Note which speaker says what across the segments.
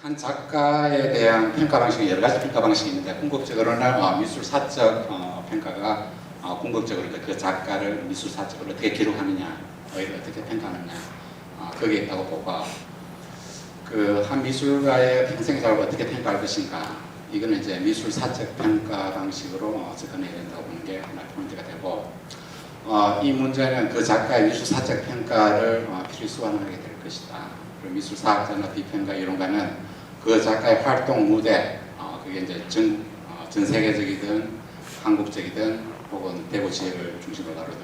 Speaker 1: 한 작가에 대한 평가 방식이 여러 가지 평가 방식이 있는데 궁극적으로는 미술사적 평가가 궁극적으로 그 작가를 미술사적으로 어떻게 기록하느냐, 어떻게 평가하느냐 거기에 있다고 보고, 그 한 미술가의 평생의 작업을 어떻게 평가할 것인가, 이거는 이제 미술사적 평가 방식으로 접근해야 된다고 보는 게 하나의 포인트가 되고, 이 문제는 그 작가의 미술사적 평가를 필수화하게 될 것이다. 그리고 미술사학자나 비평가 이론가는 그 작가의 활동 무대, 그게 이제 전 세계적이든 한국적이든 혹은 대구 지역을 중심으로 다루든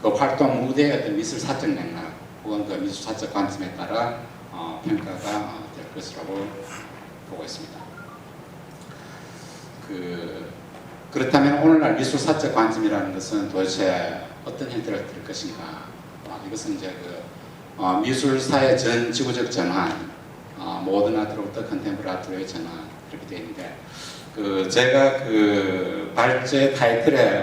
Speaker 1: 그 활동 무대의 어떤 미술사적 맥락 혹은 그 미술사적 관점에 따라 평가가 될 것이라고 보고 있습니다. 그렇다면 오늘날 미술사적 관점이라는 것은 도대체 어떤 형태를 띨 것인가? 이것은 이제 미술사의 전 지구적 전환, 모던 아트로부터 컨템포러리 아트로의 전환, 이렇게 되어 있는데, 제가 발제 타이틀에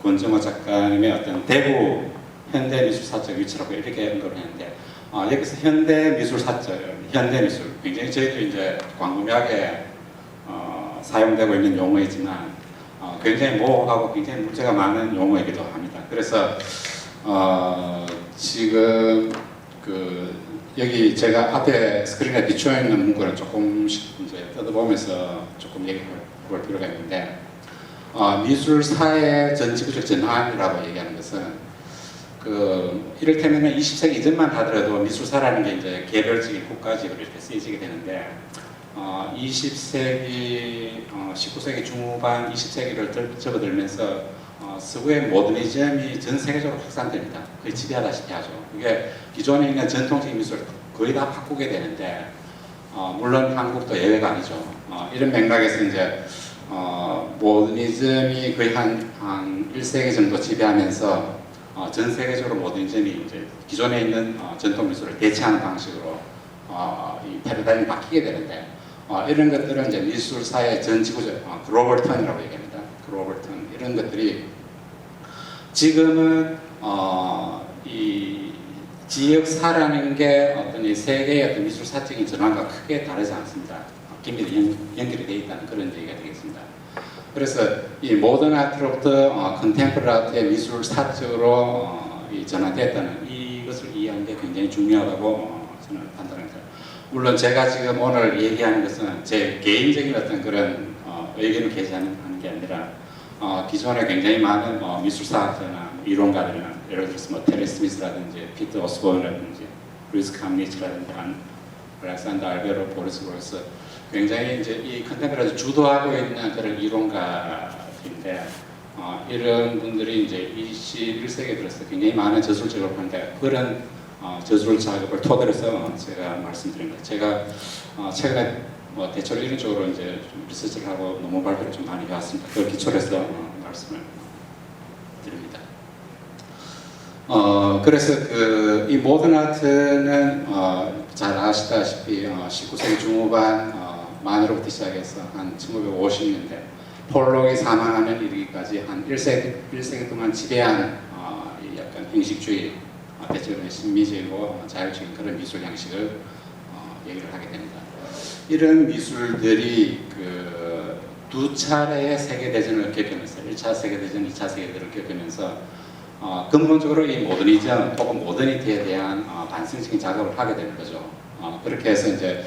Speaker 1: 권정호 작가님의 어떤 대구 현대 미술사적 위치라고 이렇게 언급을 했는데, 여기서 현대 미술사적, 현대 미술, 굉장히 저희도 이제 광범위하게 사용되고 있는 용어이지만 굉장히 모호하고 굉장히 문제가 많은 용어이기도 합니다. 그래서 지금 여기 제가 앞에 스크린에 비추어 있는 문구를 조금씩 이제 뜯어보면서 조금 얘기해 볼 필요가 있는데, 미술사의 전지구적 전환이라고 얘기하는 것은 이를테면 20세기 이전만 하더라도 미술사라는 게 이제 개별적인 국가적으로 이렇게 쓰여지게 되는데, 20세기, 19세기 중후반, 20세기를 접어들면서 서구의 모더니즘이 전 세계적으로 확산됩니다. 거의 지배하다시피 하죠. 이게 기존에 있는 전통적인 미술을 거의 다 바꾸게 되는데, 물론 한국도 예외가 아니죠. 이런 맥락에서 이제 모더니즘이 거의 한 1세기 정도 지배하면서 전 세계적으로 모더니즘이 이제 기존에 있는 전통 미술을 대체하는 방식으로 이 패러다임이 바뀌게 되는데, 이런 것들은 이제 미술사의 전 지구적 글로벌 턴이라고 얘기합니다. 글로벌 턴, 이런 것들이 지금은 이 지역사라는 게 어떤 이 세계의 어떤 미술사적인 전환과 크게 다르지 않습니다. 긴밀히 연결이 되어 있다는 그런 얘기가 되겠습니다. 그래서 이 모던 아트로부터 컨템포러리 아트의 미술사적으로 전환됐다는 이것을 이해하는 게 굉장히 중요하다고 저는 판단합니다. 물론 제가 지금 오늘 얘기하는 것은 제 개인적인 어떤 그런 의견을 게시하는 게 아니라 기존에 굉장히 많은 미술사학자나 이론가들이나 예를 들어서 테리 스미스라든지 피터 오스본이라든지 루이스 감니치라든지 알렉산더 알베로 보르스로스, 굉장히 이제 이 컨템포러리를 주도하고 있는 그런 이론가인데, 이런 분들이 이제 21세기에 들어서 굉장히 많은 저술 작업을 하는데, 그런 저술 작업을 토대로 해서 제가 말씀드립니다. 제가 최근에 대체로 이런 쪽으로 이제 좀 리서치를 하고 논문 발표를 좀 많이 해왔습니다. 그걸 기초로 해서 말씀을 드립니다. 그래서 이 모던 아트는 잘 아시다시피 19세기 중후반 만으로부터 시작해서 한 1950년대 폴록이 사망하는 이르기까지 한 1세기 동안 지배한 이 약간 형식주의, 대체로는 신미적이고 자율적인 그런 미술 양식을 얘기를 하게 됩니다. 이런 미술들이 두 차례의 세계대전을 겪으면서 1차 세계대전, 2차 세계대전을 겪으면서 근본적으로 이 모더니즘 혹은 모더니티에 대한 반성적인 작업을 하게 되는 거죠. 그렇게 해서 이제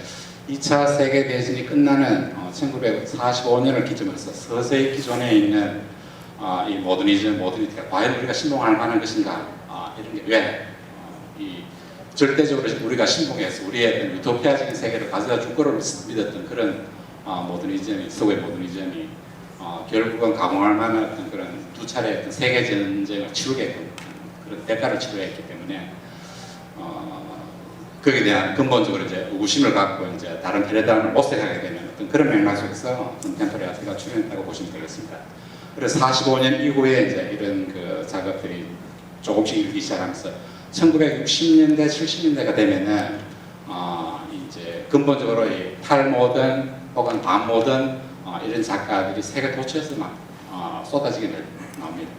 Speaker 1: 2차 세계대전이 끝나는 1945년을 기점으로 해서 서서히 기존에 있는 이 모더니티가 과연 우리가 신봉할 만한 것인가, 이런 게 왜 절대적으로 우리가 신봉해서 우리의 어떤 유토피아적인 세계를 가져다 줄 거를 믿었던 그런 모더니즘이, 서구의 모더니즘이 결국은 감흥할 만한 어떤 그런 두 차례의 어떤 세계 전쟁을 치르게끔 그런 대가를 치러야 했기 때문에 거기에 대한 근본적으로 이제 의구심을 갖고 이제 다른 패러다임을 모색하게 되는 어떤 그런 맥락 속에서 컨템포러리 아트가 출현했다고 보시면 되겠습니다. 그래서 45년 이후에 이제 이런 작업들이 조금씩 일기 시작하면서 1960년대, 70년대가 되면은 이제 근본적으로 이 탈모던 혹은 반모던 이런 작가들이 세계 도처에서 막 쏟아지게 나옵니다.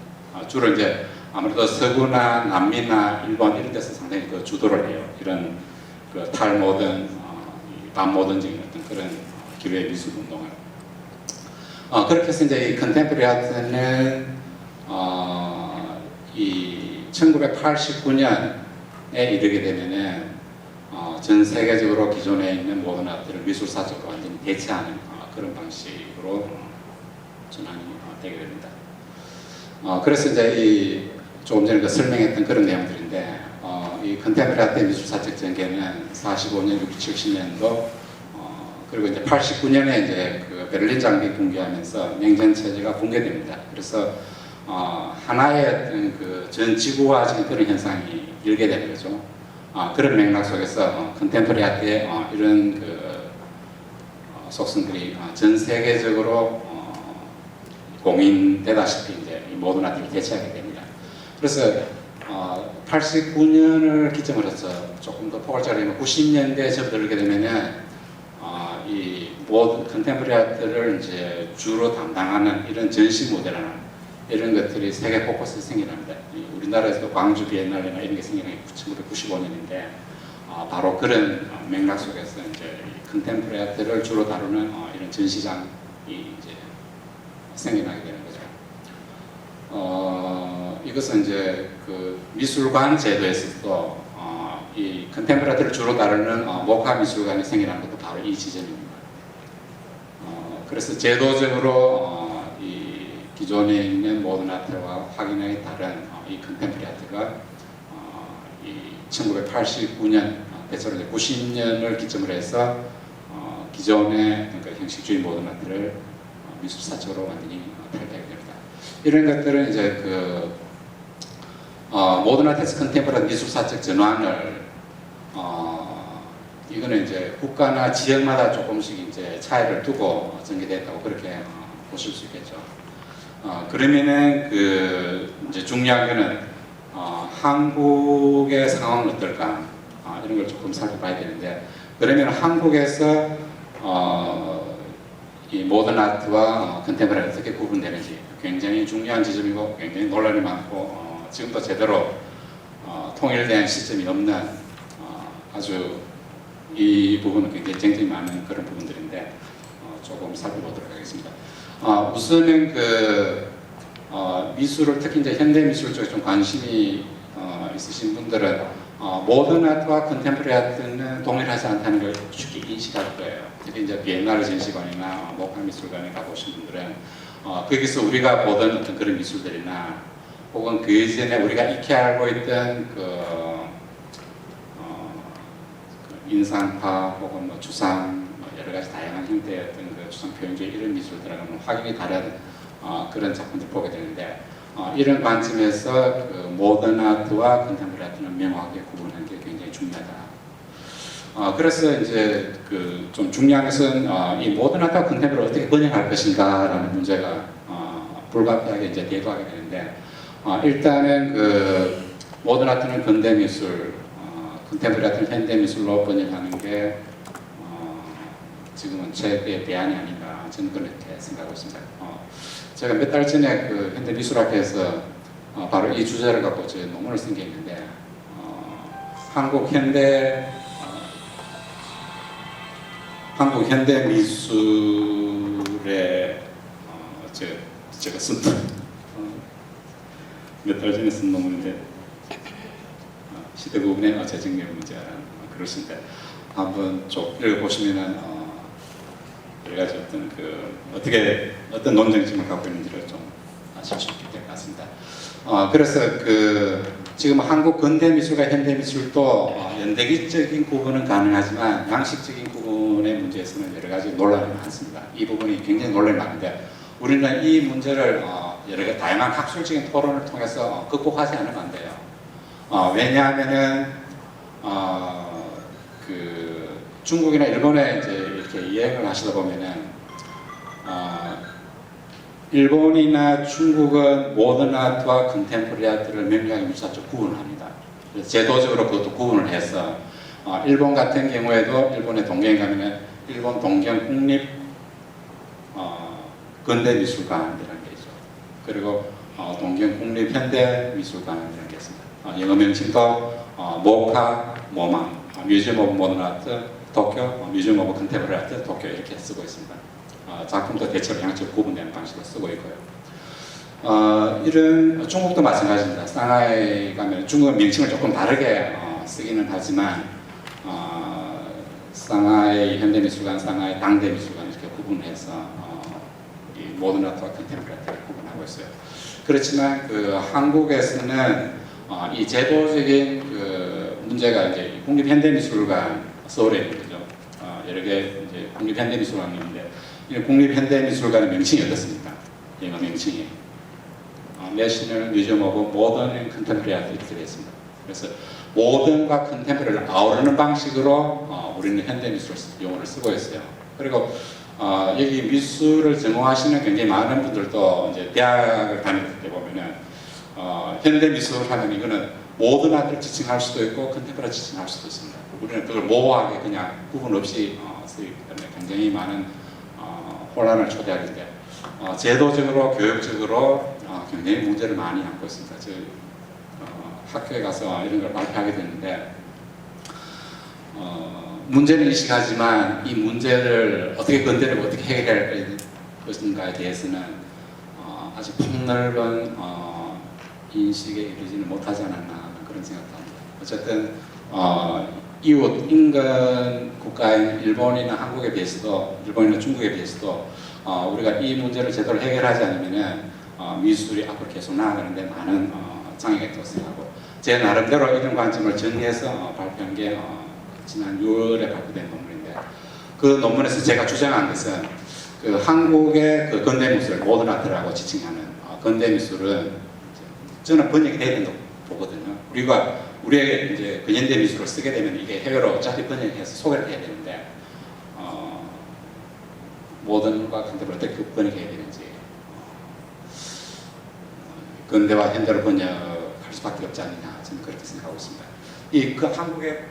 Speaker 1: 주로 이제 아무래도 서구나 남미나 일본 이런 데서 상당히 주도를 해요. 이런 탈모던 반모던적인 어떤 그런 기류의 미술 운동을 그렇게 해서 이제 이 컨템포러리 아트는 이 1989년에 이르게 되면은 전 세계적으로 기존에 있는 모던 아트를 미술사적으로 완전히 대체하는 그런 방식으로 전환이 되게 됩니다. 그래서 이제 이 조금 전에 설명했던 그런 내용들인데 이 컨템포러리 아트 미술사적 전개는 45년, 60, 70년도 그리고 이제 89년에 이제 그 베를린 장벽이 붕괴하면서 냉전 체제가 붕괴됩니다. 그래서 하나의 어떤 그 전 지구화적인 그런 현상이 일게 되는 거죠. 그런 맥락 속에서 컨템포러리 아트의 이런 그 속성들이 전 세계적으로 공인되다시피 이제 이 모던 아트를 대체하게 됩니다. 그래서 89년을 기점으로 해서 조금 더 포괄적으로 90년대에 접어들게 되면은 이 모든 컨템포러리 아트를 이제 주로 담당하는 이런 전시 모델이나 이런 것들이 세계 곳곳에 생겨납니다. 우리나라에서도 광주 비엔날레나 이런 게 생겨난 게 1995년인데 바로 그런 맥락 속에서 이제 컨템포러리 아트를 주로 다루는 이런 전시장이 이제 생겨나게 되는 거죠. 이것은 이제 그 미술관 제도에서도 이 컨템포러리 아트를 주로 다루는 목화 미술관이 생겨난 것도 바로 이 지점입니다. 그래서 제도적으로 이 기존에 있는 모던 아트와 확연하게 다른 이 컨템포러리 아트가 이 1989년 대체로 90년을 기점으로 해서 기존의 그러니까 형식주의 모던 아트를 미술사적으로 완전히 탈피하게 됩니다. 이런 것들은 이제 그 모던 아트에서 컨템포러리 미술사적 전환을 이거는 이제 국가나 지역마다 조금씩 이제 차이를 두고 전개됐다고 그렇게 보실 수 있겠죠. 그러면은 그 이제 중요한 거는 한국의 상황은 어떨까 이런 걸 조금 살펴봐야 되는데 그러면 한국에서 이 모던 아트와 컨템포러리 어떻게 구분되는지 굉장히 중요한 지점이고 굉장히 논란이 많고 지금도 제대로 통일된 시점이 없는 아주 이 부분은 굉장히 쟁점이 많은 그런 부분들인데 조금 살펴보도록 하겠습니다. 우선은 그 미술을 특히 이제 현대 미술 쪽에 좀 관심이 있으신 분들은 모던 아트와 컨템포러리 아트는 동일하지 않다는 걸 쉽게 인식할 거예요. 특히 이제 비엔날레 전시관이나 목화 미술관에 가보신 분들은 거기서 우리가 보던 어떤 그런 미술들이나 혹은 그 이전에 우리가 익히 알고 있던 그 인상파 혹은 뭐 추상 여러 가지 다양한 형태의 어떤 그 추상 표현주의 이런 미술들하고는 확연히 다른 그런 작품들을 보게 되는데 이런 관점에서 그 모던 아트와 컨템포러리 아트는 명확하게 구분하는 게 굉장히 중요하다. 그래서 이제 그 좀 중요한 것은 이 모던 아트와 컨템포러리를 어떻게 번역할 것인가라는 문제가 불가피하게 이제 대두하게 되는데 일단은 그 모던 아트는 근대 미술, 컨템포러리 아트는 현대 미술로 번역하는 게 지금은 최대의 대안이 아닌가 저는 그렇게 생각하고 있습니다. 제가 몇 달 전에 그 현대미술학회에서 바로 이 주제를 갖고 제 논문을 쓴 게 있는데 한국 현대 미술의 제가 쓴 몇 달 전에 쓴 논문인데 시대 구분의 재정력 문제라는 그러신데 한번 쭉 읽어보시면은 여러 가지 어떤 어떤 논쟁점을 갖고 있는지를 좀 아실 수 있게 될 것 같습니다. 그래서 지금 한국 근대 미술과 현대 미술도 연대기적인 구분은 가능하지만 양식적인 구분의 문제에서는 여러 가지 논란이 많습니다. 이 부분이 굉장히 논란이 많은데 우리는 이 문제를 여러 가지 다양한 학술적인 토론을 통해서 극복하지 않으면 안 돼요. 왜냐하면은 중국이나 일본에 이제 이렇게 여행을 하시다 보면은 일본이나 중국은 모던 아트와 컨템포러리 아트를 명료하게 미술사적 구분을 합니다. 그래서 제도적으로 그것도 구분을 해서 일본 같은 경우에도 일본의 동경에 가면은 일본 동경 국립 근대 미술관이라는 게 있죠. 그리고 동경 국립 현대 미술관이라는 게 있습니다. 영어 명칭도 모카, 모망, 뮤지엄 오브 모던 아트, 도쿄, 뮤지엄 오브 컨템포러리 아트 도쿄 이렇게 쓰고 있습니다. 작품도 대체로 양쪽 구분되는 방식으로 쓰고 있고요. 이런 중국도 마찬가지입니다. 상하이 가면 중국은 명칭을 조금 다르게 쓰기는 하지만 상하이 현대미술관, 상하이 당대미술관 이렇게 구분해서 이 모던 아트와 컨템포러리 아트를 구분하고 있어요. 그렇지만 그 한국에서는 이 제도적인 그 문제가 이제 국립현대미술관 서울에 있는 거죠. 여러 개 이제 국립현대미술관이 있는데 이 국립현대미술관의 명칭이 어떻습니까? 얘가 명칭이 내셔널 뮤지엄 오브 모던 앤 컨템포러리 아트 이렇게 되어 있습니다. 그래서 모던과 컨템포러리를 아우르는 방식으로 우리는 현대미술 용어를 쓰고 있어요. 그리고 여기 미술을 전공하시는 굉장히 많은 분들도 이제 대학을 다닐 때 보면은 현대미술 하면 이거는 모던 아트를 지칭할 수도 있고 컨템포러리 지칭할 수도 있습니다. 우리는 그걸 모호하게 그냥 구분 없이 쓰기 때문에 굉장히 많은 혼란을 초래하는데 제도적으로 교육적으로 굉장히 문제를 많이 안고 있습니다. 학교에 가서 이런 걸 발표하게 되는데 문제는 인식하지만 이 문제를 어떻게 건드리고 어떻게 해결할 것인가에 대해서는 아직 폭넓은 인식에 이르지는 못하지 않았나 그런 생각도 합니다. 어쨌든 이웃 인근 국가인 일본이나 한국에 비해서도 일본이나 중국에 비해서도 우리가 이 문제를 제대로 해결하지 않으면은 미술이 앞으로 계속 나아가는데 많은 장애가 있다고 생각하고 제 나름대로 이런 관점을 정리해서 발표한 게 지난 6월에 발표된 논문인데 그 논문에서 제가 주장한 것은 그 한국의 그 근대미술 모던 아트라고 지칭하는 근대미술은 저는 번역이 돼야 된다고 보거든요. 우리의 이제 근현대 미술을 쓰게 되면 이게 해외로 어차피 번역해서 소개를 해야 되는데 모던과 컨템포러리 어떻게 번역해야 되는지 근대와 현대로 번역할 수밖에 없지 않느냐 저는 그렇게 생각하고 있습니다. 그 한국의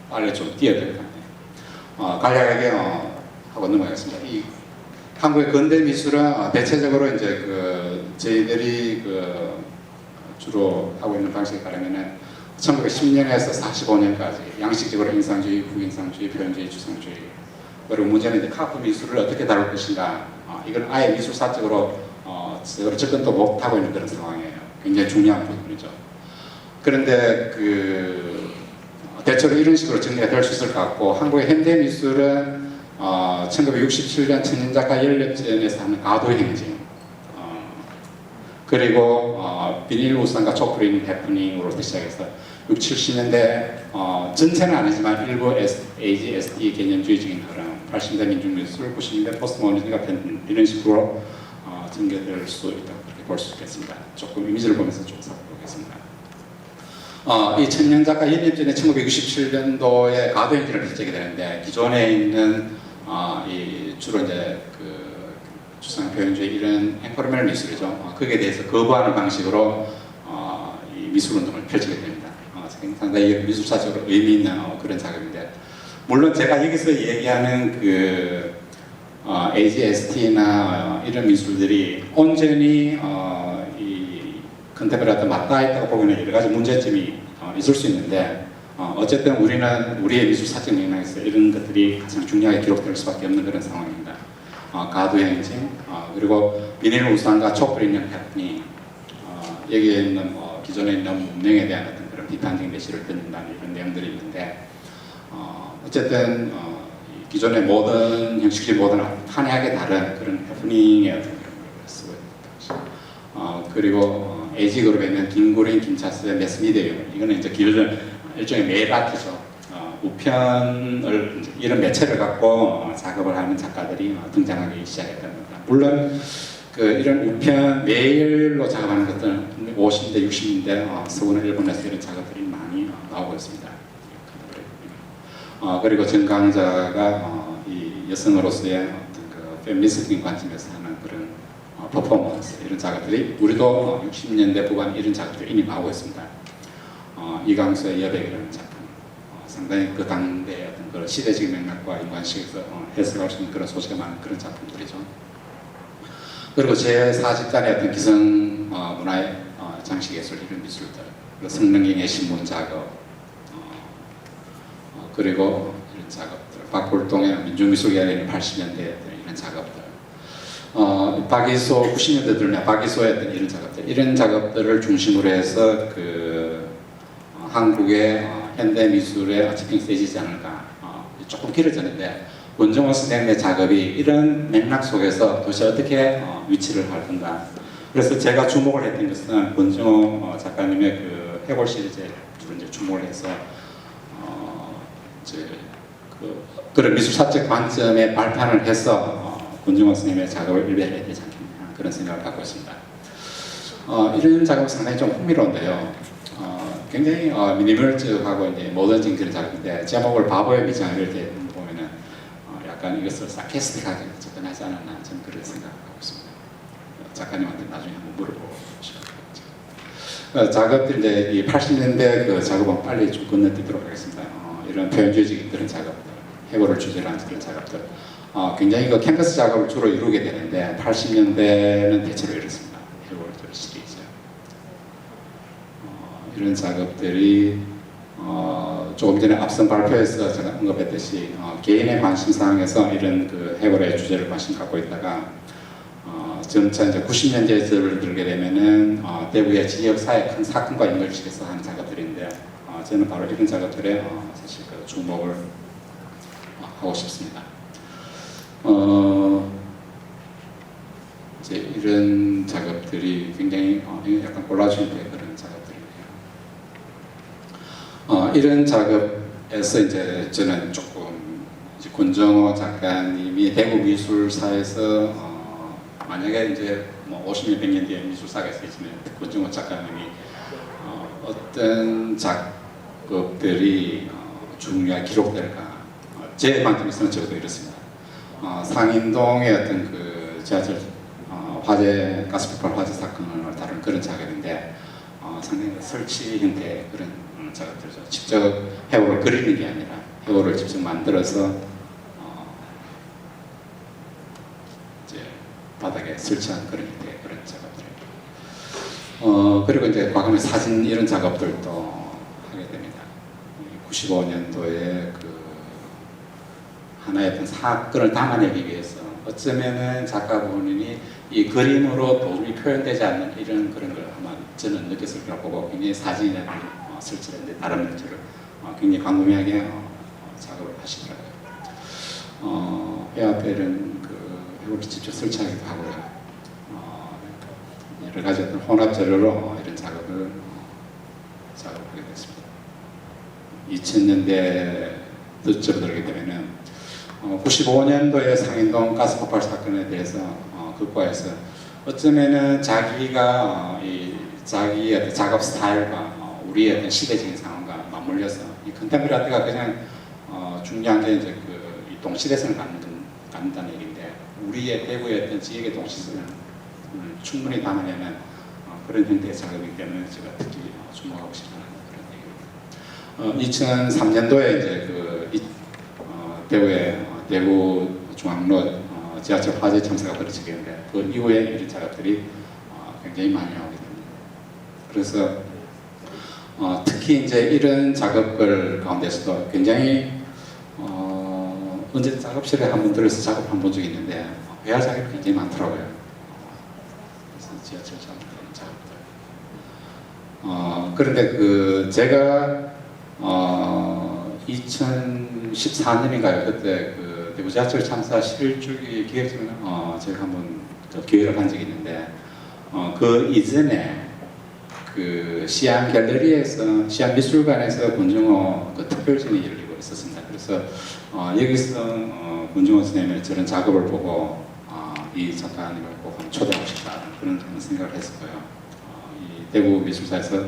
Speaker 1: 빨리 좀 띄어야 될 것 같네요. 간략하게 하고 넘어가겠습니다. 이 한국의 근대 미술은 대체적으로 이제 저희들이 주로 하고 있는 방식에 따르면은 1910년에서 45년까지 양식적으로 인상주의, 후인상주의, 표현주의, 추상주의 그리고 문제는 이제 카프 미술을 어떻게 다룰 것인가 이건 아예 미술사적으로 접근도 못하고 있는 그런 상황이에요. 굉장히 중요한 부분이죠. 그런데 대체로 이런 식으로 정리가 될 수 있을 것 같고 한국의 현대 미술은 1967년 청년작가 연립전에서 하는 가도의 행진 그리고 비닐 우산과 촛불인 해프닝으로 시작해서 60, 70년대 전체는 아니지만 일부 AGST 개념주의적인 흐름 80년대 민중미술, 90년대 포스트모더니즘 같은 이런 식으로 전개될 수 있다고 그렇게 볼 수 있겠습니다. 조금 이미지를 보면서 좀 살펴보겠습니다. 이 청년작가 연립전에 1967년도에 가도 행진을 펼치게 되는데 기존에 있는 주로 이제 추상 표현주의 이런 앵커르멜 미술이죠. 거기에 대해서 거부하는 방식으로 이 미술 운동을 펼치게 됩니다. 상당히 미술사적으로 의미 있는 그런 작업인데 물론 제가 여기서 얘기하는 AGST나 이런 미술들이 온전히 이 컨템포러리한테 맞닿아 있다고 보기에는 여러 가지 문제점이 있을 수 있는데 어쨌든 우리는 우리의 미술사적 맥락에서 이런 것들이 가장 중요하게 기록될 수밖에 없는 그런 상황입니다. 가도의 행진, 그리고 비닐 우산과 촛불 있는 해프닝, 여기에 있는 기존에 있는 문명에 대한 어떤 그런 비판적인 메시지를 듣는다는 이런 내용들이 있는데 어쨌든 기존의 모던 형식주의 모던을 한해하게 다른 그런 해프닝의 어떤 그런 걸 쓰고 있습니다. 그리고 에이지그룹에 있는 김구린, 김차스의 매스미디어 이거는 이제 기존 일종의 메일 아트죠. 우편을 이런 매체를 갖고 작업을 하는 작가들이 등장하기 시작했다는 겁니다. 물론 이런 우편 메일로 작업하는 것들은 50년대, 60년대 서구나 일본에서 이런 작업들이 많이 나오고 있습니다. 그리고 정강자가 이 여성으로서의 어떤 페미니스트적인 관점에서 하는 그런 퍼포먼스 이런 작업들이 우리도 60년대 후반 이런 작업들이 이미 나오고 있습니다. 이강수의 여백이라는 작품 상당히 그 당대의 어떤 그런 시대적인 맥락과 연관시켜서 해석할 수 있는 그런 소재가 많은 그런 작품들이죠. 그리고 제 40단의 어떤 기성 문화의 장식예술 이런 미술들 그리고 성능경의 신문 작업, 그리고 이런 작업들, 박볼동의 민중미술계열의 80년대 이런 작업들, 박이소 90년대 들면 박이소의 어떤 이런 작업들을 중심으로 해서 한국의 현대 미술의 지평이 세지지 않을까. 조금 길어졌는데 권정호 선생님의 작업이 이런 맥락 속에서 도대체 어떻게 위치를 할 건가. 그래서 제가 주목을 했던 것은 권정호 작가님의 그 해골 시리즈에 주로 이제 주목을 해서 이제 그런 미술사적 관점에 발판을 해서 권정호 선생님의 작업을 일배해야 되지 않겠냐 그런 생각을 갖고 있습니다. 이런 작업은 상당히 좀 흥미로운데요. 굉장히 미니멀적하고 이제 모던진 그런 작업인데 제목을 바보의 미장 이럴 때 보면은 약간 이것을 사케스틱하게 접근하지 않았나 저는 그런 생각을 하고 있습니다. 작가님한테 나중에 한번 물어보고 싶어요. 작업들 이제 이 80년대 그 작업은 빨리 좀 건너뛰도록 하겠습니다. 이런 표현주의적인 그런 작업들, 해골을 주제로 한 그런 작업들, 굉장히 그 캔버스 작업을 주로 이루게 되는데 80년대는 대체로 이렇습니다. 해골들 시리즈. 이런 작업들이 조금 전에 앞선 발표에서 제가 언급했듯이 개인의 관심사항에서 이런 그 해골의 주제를 관심 갖고 있다가 점차 이제 90년대에 들게 되면은 대구의 지역사회 큰 사건과 연결시켜서 하는 작업들인데 저는 바로 이런 작업들에 사실 그 주목을 하고 싶습니다. 이제 이런 작업들이 굉장히 약간 콜라주인데 그런 작업들이에요. 이런 작업에서 이제 저는 조금 이제 권정호 작가님이 대구 미술사에서 만약에 이제 뭐 50년, 100년 뒤에 미술사가 있으면 권정호 작가님이 어떤 작업들이 중요하게 기록될까? 제 관점에서는 적어도 이렇습니다. 상인동의 어떤 그 지하철 화재 가스폭발 화재 사건을 다룬 그런 작업인데 상당히 설치 형태의 그런 작업들이죠. 직접 해골을 그리는 게 아니라 해골을 직접 만들어서 이제 바닥에 설치한 그런 형태의 그런 작업들. 그리고 이제 과거에 사진 이런 작업들도 하게 됩니다. 95년도에 그 하나의 어떤 사건을 담아내기 위해서 어쩌면은 작가 본인이 이 그림으로 도저히 표현되지 않는 이런 그런 걸 아마 저는 느꼈을 거라고 보고 굉장히 사진이나 설치를 했는데 다른 문제를 굉장히 광범위하게 작업을 하시더라고요. 폐화폐는 그 해골을 직접 설치하기도 하고요. 여러 가지 어떤 혼합 재료로 이런 작업을 하게 됐습니다. 2000년대 접어들게 되면은 95년도에 상인동 가스폭발 사건에 대해서 극과에서 어쩌면은 자기가 자기의 어떤 작업 스타일과 우리의 어떤 시대적인 상황과 맞물려서 이 컨템포러리 아트가 그냥 중요한 게 이제 이 동시대성을 갖는다는 얘기인데 우리의 대구의 어떤 지역의 동시대성을 충분히 담아내는 그런 형태의 작업이기 때문에 제가 특히 주목하고 싶은 그런 얘기입니다. 2003년도에 이제 대구의 대구 중앙로 지하철 화재 참사가 벌어지겠는데 그 이후에 이런 작업들이 굉장히 많이 나오게 됩니다. 그래서 특히 이제 이런 작업들 가운데서도 굉장히 언제 작업실에 한번 들어서 작업 한 본 적이 있는데 회화 작업이 굉장히 많더라고요. 그래서 지하철 작업들. 그런데 제가 2014년인가요? 그때 대구 지하철 참사 11주기 기획전을 제가 한번 기획을 한 적이 있는데 그 이전에 시안 갤러리에서 시안 미술관에서 권정호 특별전이 열리고 있었습니다. 그래서 여기서 권정호 선생님의 저런 작업을 보고 이 작가님을 꼭 한번 초대하고 싶다 그런 생각을 했었고요. 이 대구 미술사에서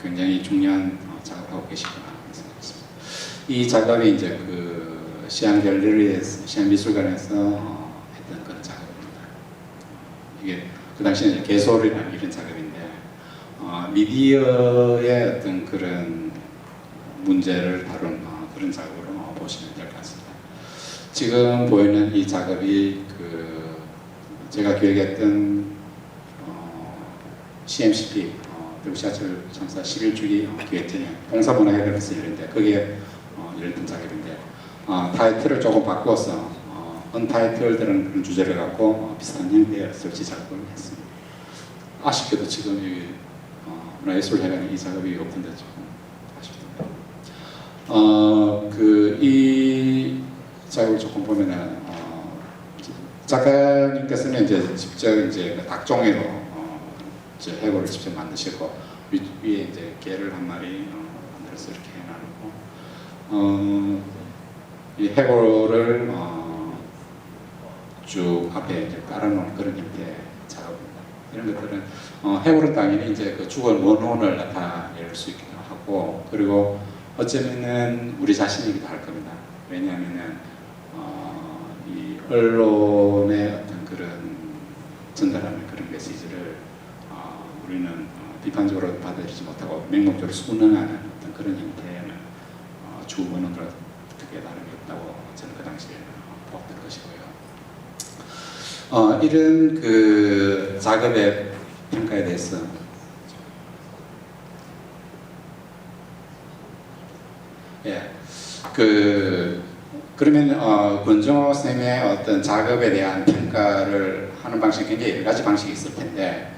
Speaker 1: 굉장히 중요한 작업을 하고 계시구나 생각했습니다. 이 작업이 이제 시안 갤러리에서 시안 미술관에서 했던 그런 작업입니다. 이게 그 당시에 개소리라는 이런 작업인데 미디어의 어떤 그런 문제를 다룬 그런 작업으로 보시면 될 것 같습니다. 지금 보이는 이 작업이 제가 기획했던 CMCP 대구 지하철 참사 11주기 기획전에 봉사문화회관에서 열린데 그게 열렸던 작업인데 타이틀을 조금 바꿔서 언타이틀들은 그런 주제를 갖고 비슷한 형태의 설치 작업을 했습니다. 아쉽게도 지금 이 문화예술회관에 이 작업이 없던데 조금 아쉽습니다. 이 작업을 조금 보면은 작가님께서는 이제 직접 이제 닭종이로 이제 해골을 직접 만드시고 위에 이제 개를 한 마리 만들어서 이렇게 해놔놓고 이 해골을 쭉 앞에 이제 깔아놓은 그런 형태의 작업입니다. 이런 것들은 해골은 당연히 이제 그 주걸 원혼을 나타낼 수 있기도 하고 그리고 어쩌면은 우리 자신이기도 할 겁니다. 왜냐하면은 이 언론의 어떤 그런 전달하는 그런 메시지를 우리는 비판적으로 받아들이지 못하고 맹목적으로 순응하는 어떤 그런 형태는 주원원으로 어떻게 다름이 없다고 저는 그 당시에 보았던 것이고요. 이런 그 작업의 평가에 대해서 그러면 권정호 선생님의 어떤 작업에 대한 평가를 하는 방식이 굉장히 여러 가지 방식이 있을 텐데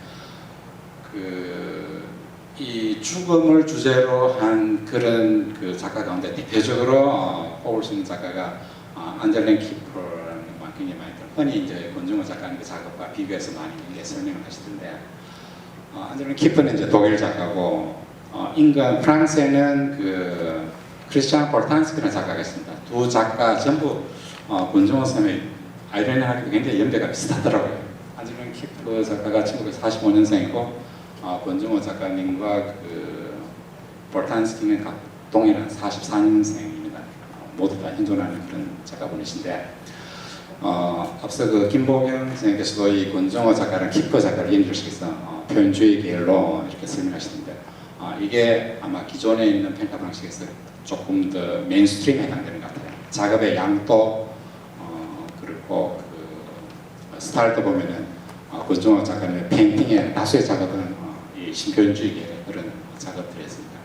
Speaker 1: 이 죽음을 주제로 한 그런 그 작가 가운데 대표적으로 꼽을 수 있는 작가가 안젤렌 키퍼라는 굉장히 많이 들어요. 흔히 이제 권정호 작가님 그 작업과 비교해서 많이 이제 설명을 하시던데 안젤렌 키퍼는 이제 독일 작가고 프랑스에는 그 크리스찬 볼탄스키라는 작가가 있습니다. 두 작가 전부 권정호 선생님의 아이러니하게 굉장히 연배가 비슷하더라고요. 안젤렌 키퍼 작가가 1945년생이고 권정호 작가님과 그 볼탄스키는 각 동일한 44년생입니다. 모두 다 현존하는 그런 작가분이신데 앞서 그 김보경 선생님께서도 이 권정호 작가랑 키퍼 작가를 연결시켜서 표현주의 계열로 이렇게 설명하시는데 이게 아마 기존에 있는 평가 방식에서 조금 더 메인스트림에 해당되는 것 같아요. 작업의 양도 그리고 그 스타일도 보면은 권정호 작가님의 페인팅의 다수의 작업은 이 신표현주의의 그런 작업들이었습니다.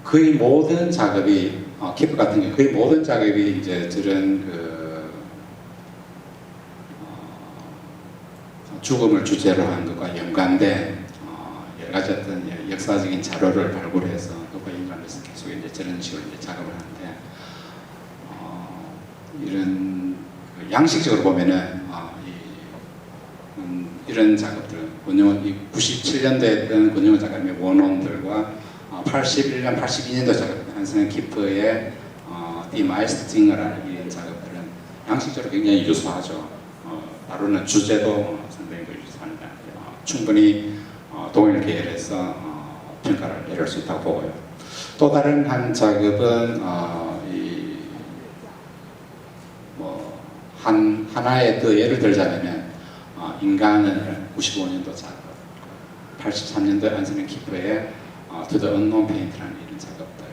Speaker 1: 거의 모든 작업이 키프 같은 경우 거의 모든 작업이 이제 저런 그 죽음을 주제로 한 것과 연관된 여러 가지 어떤 역사적인 자료를 발굴해서 그것과 연관해서 계속 이제 저런 식으로 이제 작업을 하는데 이런 그 양식적으로 보면은 이런 작업들, 97년도에 했던 권정호 작가님의 원혼들과 81년, 82년도 작업, 한승현 키퍼의 디 마이스팅어라는 이런 작업들은 양식적으로 굉장히 유사하죠. 다루는 주제도 상당히 유사합니다. 충분히 동일 계열에서 평가를 내릴 수 있다고 보고요. 또 다른 한 작업은 하나의 그 예를 들자면 인간은 95년도 작업, 83년도 안승현 키퍼의 To the Unknown Paint라는 이런 작업들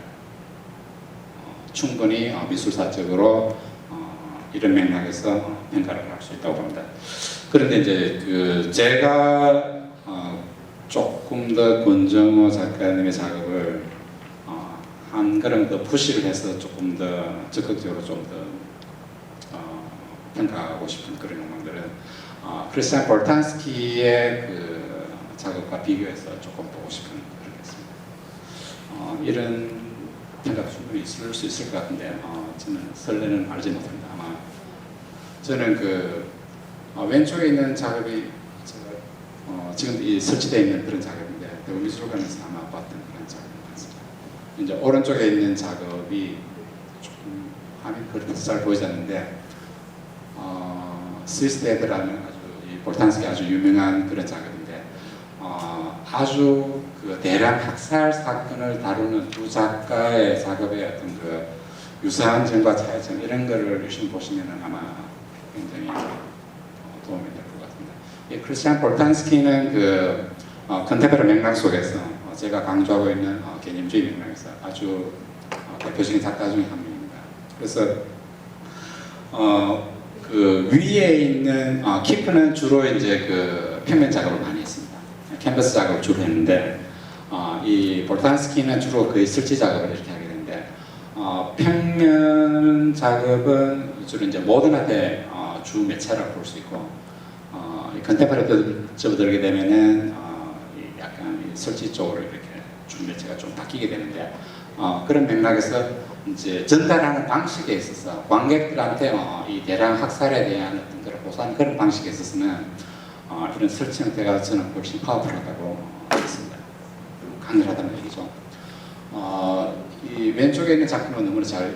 Speaker 1: 충분히 미술사적으로 이런 맥락에서 평가를 할 수 있다고 봅니다. 그런데 이제 제가 조금 더 권정호 작가님의 작업을 한 걸음 더 푸시를 해서 조금 더 적극적으로 좀 더 평가하고 싶은 그런 영광들은 크리스찬 볼탄스키의 그 작업과 비교해서 조금 보고 싶은 그런 게 있습니다. 이런 평가가 충분히 있을 수 있을 것 같은데 저는 설레는 알지 못합니다. 아마 저는 그 왼쪽에 있는 작업이 제가 지금 이 설치되어 있는 그런 작업인데 대구 미술관에서 아마 봤던 그런 작업인 것 같습니다. 이제 오른쪽에 있는 작업이 조금 화면이 그렇게 잘 보이지 않는데 스위스 데드라는 아주 볼탄스키 아주 유명한 그런 작업인데 아주 그 대량 학살 사건을 다루는 두 작가의 작업의 어떤 그 유사한 점과 차이점 이런 거를 유심 보시면은 아마 굉장히 도움이 될 것 같습니다. 이 크리스찬 볼탄스키는 그 컨템포러리 맥락 속에서 제가 강조하고 있는 개념주의 맥락에서 아주 대표적인 작가 중에 한 명입니다. 그래서 그 위에 있는 키프는 주로 이제 그 평면 작업을 많이 했습니다. 캔버스 작업을 주로 했는데 이 볼탄스키는 주로 거의 설치 작업을 이렇게 하게 되는데 평면 작업은 주로 이제 모던 아트의 주 매체라고 볼 수 있고 컨템퍼러리 접어들게 되면은 약간 이 설치 쪽으로 이렇게 주 매체가 좀 바뀌게 되는데 그런 맥락에서 이제 전달하는 방식에 있어서 관객들한테 이 대량 학살에 대한 어떤 그런 보상 그런 방식에 있어서는 이런 설치 형태가 저는 훨씬 파워풀하다고 했습니다. 강렬하다는 얘기죠. 이 왼쪽에 있는 작품은 너무나 잘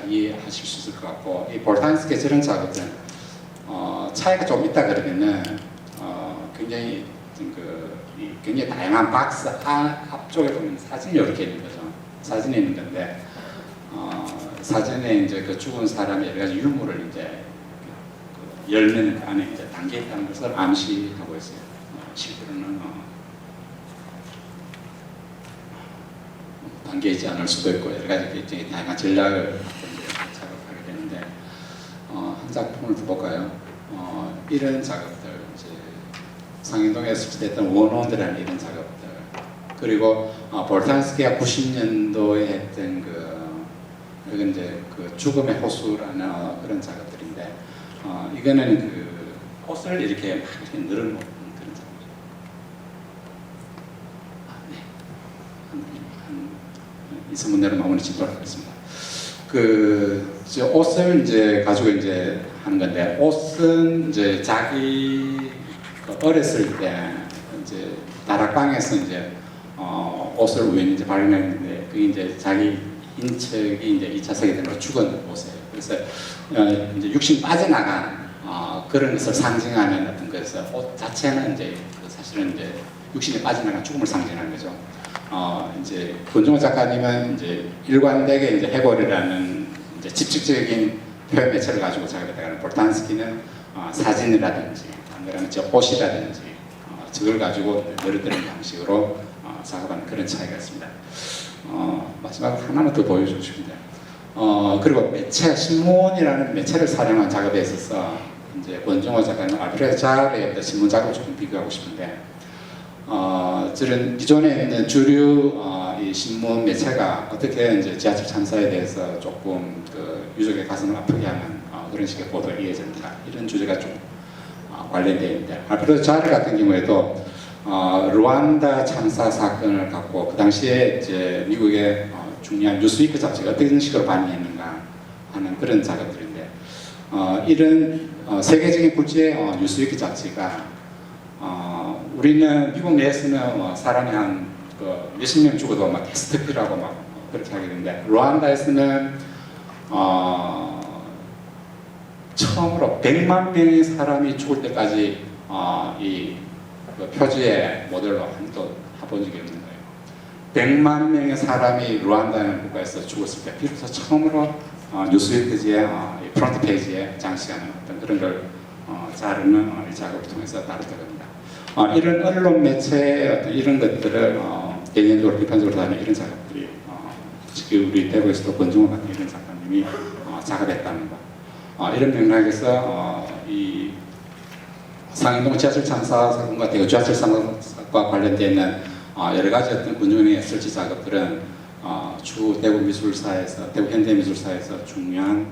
Speaker 1: 이해하실 수 있을 것 같고, 이 볼탄스키의 저런 작업은 차이가 좀 있다 그러면은 굉장히 굉장히 다양한 박스 앞쪽에 보면 사진이 이렇게 있는 거죠. 사진이 있는 건데 사진에 이제 그 죽은 사람의 여러 가지 유물을 이제 열면 그 안에 이제 담겨 있다는 것을 암시하고 있어요. 실제로는 담겨 있지 않을 수도 있고 여러 가지 굉장히 다양한 전략을 작업하게 되는데 한 작품을 더 볼까요? 이런 작업들 이제 상인동에 설치됐던 원원들이라는 이런 작업들 그리고 볼탄스키가 90년도에 했던 이건 이제 그 죽음의 호수라는 그런 작업들인데 이거는 그 옷을 이렇게 막 이렇게 늘어놓은 그런 작업이죠. 이 선문대로 마무리 짓도록 하겠습니다. 이제 옷을 이제 가지고 이제 하는 건데 옷은 이제 자기 어렸을 때 이제 다락방에서 이제 옷을 우연히 이제 발견했는데 그게 이제 자기 인척이 이제 2차 세계대전으로 죽은 옷이에요. 그래서 이제 육신 빠져나간 그런 것을 상징하는 어떤 것에서 옷 자체는 이제 사실은 이제 육신이 빠져나간 죽음을 상징하는 거죠. 이제 권중호 작가님은 이제 일관되게 이제 해골이라는 이제 집중적인 표현 매체를 가지고 작업했다가는 볼탄스키는 사진이라든지 아니면 옷이라든지 저걸 가지고 늘어뜨리는 방식으로 작업하는 그런 차이가 있습니다. 마지막으로 하나만 더 보여주고 싶은데 그리고 매체, 신문이라는 매체를 사용한 작업에 있어서 이제 권중호 작가는 알프레드 자르의 어떤 신문 작업을 조금 비교하고 싶은데 저는 기존에 있는 주류 이 신문 매체가 어떻게 이제 지하철 참사에 대해서 조금 그 유족의 가슴을 아프게 하는 그런 식의 보도가 이어졌는가 이런 주제가 좀 관련되어 있는데 알프레드 자르 같은 경우에도 루안다 참사 사건을 갖고 그 당시에 이제 미국의 중요한 뉴스위크 잡지가 어떤 식으로 반응했는가 하는 그런 작업들인데 이런 세계적인 굴지의 뉴스위크 잡지가 우리는 미국 내에서는 사람이 한 몇십 명 죽어도 막 텍스트피라고 막 그렇게 하게 되는데 루안다에서는 처음으로 100만 명의 사람이 죽을 때까지 이 표지의 모델로 또 해본 적이 없는 거예요. 100만 명의 사람이 루안다라는 국가에서 죽었을 때 비로소 처음으로 뉴스위크지의 프론트 페이지에 장식하는 어떤 그런 걸 자르는 이 작업을 통해서 다루게 됩니다. 이런 언론 매체의 어떤 이런 것들을 개인적으로 비판적으로 다루는 이런 작업들이 지금 우리 대구에서도 권중호 같은 이런 작가님이 작업했다는 거 이런 맥락에서 이 상인동 지하철 참사 사건과 대구 지하철 참사과 관련되어 있는 여러 가지 어떤 권중호의 설치 작업들은 주 대구 미술사에서 대구 현대미술사에서 중요한